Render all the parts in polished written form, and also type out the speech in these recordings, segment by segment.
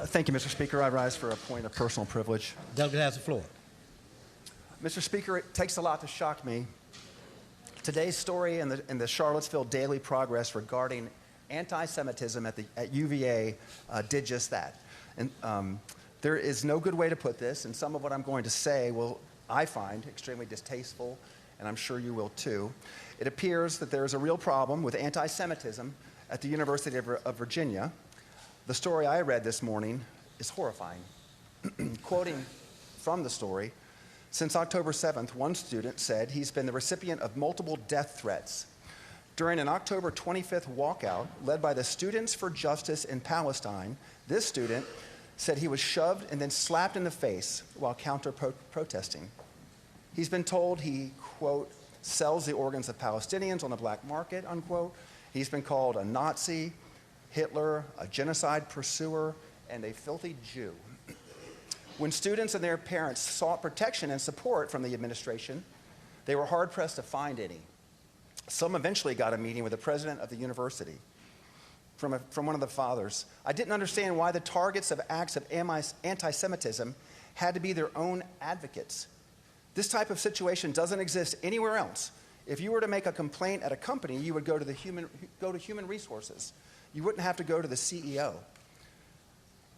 Thank you, Mr. Speaker. I rise for a point of personal privilege. Delegate has the floor. Mr. Speaker, it takes a lot to shock me. Today's story in the Charlottesville Daily Progress regarding anti-Semitism at UVA did just that. And there is no good way to put this, and some of what I'm going to say I find extremely distasteful, and I'm sure you will too. It appears that there is a real problem with anti-Semitism at the University of Virginia. The story I read this morning is horrifying. Quoting from the story, since October 7th, one student said he's been the recipient of multiple death threats. During an October 25th walkout led by the Students for Justice in Palestine, this student said he was shoved and then slapped in the face while counter-protesting. He's been told he, quote, sells the organs of Palestinians on the black market, unquote. He's been called a Nazi, Hitler, a genocide pursuer, and a filthy Jew. When students and their parents sought protection and support from the administration, they were hard-pressed to find any. Some eventually got a meeting with the president of the university. From one of the fathers, I didn't understand why the targets of acts of anti-Semitism had to be their own advocates. This type of situation doesn't exist anywhere else. If you were to make a complaint at a company, you would go to human resources. You wouldn't have to go to the CEO.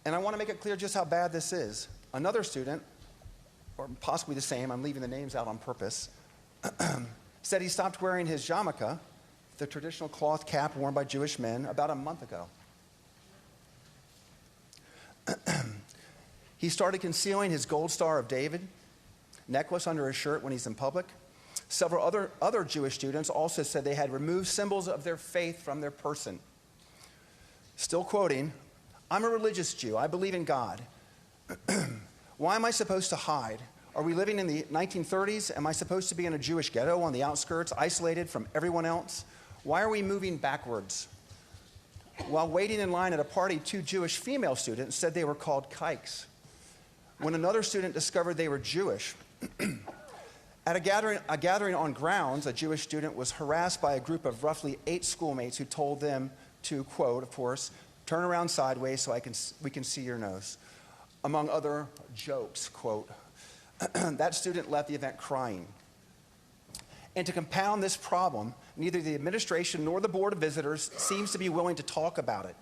And I want to make it clear just how bad this is. Another student, or possibly the same, I'm leaving the names out on purpose, said he stopped wearing his yarmulke, the traditional cloth cap worn by Jewish men, about a month ago. He started concealing his gold Star of David necklace under his shirt when he's in public. Several other Jewish students also said they had removed symbols of their faith from their person. Still quoting, I'm a religious Jew. I believe in God. Why am I supposed to hide? Are we living in the 1930s? Am I supposed to be in a Jewish ghetto on the outskirts, isolated from everyone else? Why are we moving backwards? While waiting in line at a party, two Jewish female students said they were called kikes. When another student discovered they were Jewish, at a gathering on grounds, a Jewish student was harassed by a group of roughly 8 schoolmates who told them to, quote, of course, turn around sideways so we can see your nose. Among other jokes, quote. That student left the event crying. And to compound this problem, neither the administration nor the Board of Visitors seems to be willing to talk about it.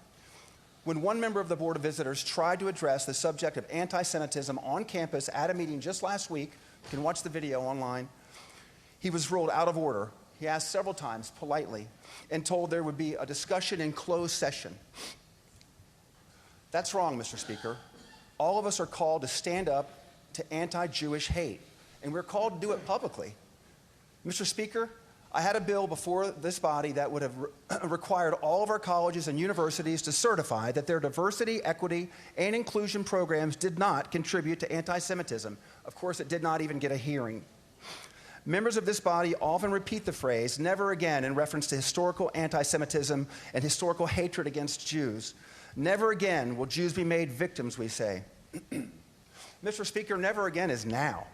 When one member of the Board of Visitors tried to address the subject of anti-Semitism on campus at a meeting just last week, you can watch the video online, he was ruled out of order. He asked several times, politely, and told there would be a discussion in closed session. That's wrong, Mr. Speaker. All of us are called to stand up to anti-Jewish hate, and we're called to do it publicly. Mr. Speaker, I had a bill before this body that would have required all of our colleges and universities to certify that their diversity, equity, and inclusion programs did not contribute to anti-Semitism. Of course, it did not even get a hearing. Members of this body often repeat the phrase, never again, in reference to historical anti-Semitism and historical hatred against Jews. Never again will Jews be made victims, we say. Mr. Speaker, never again is now.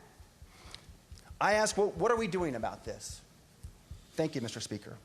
I ask, well, what are we doing about this? Thank you, Mr. Speaker.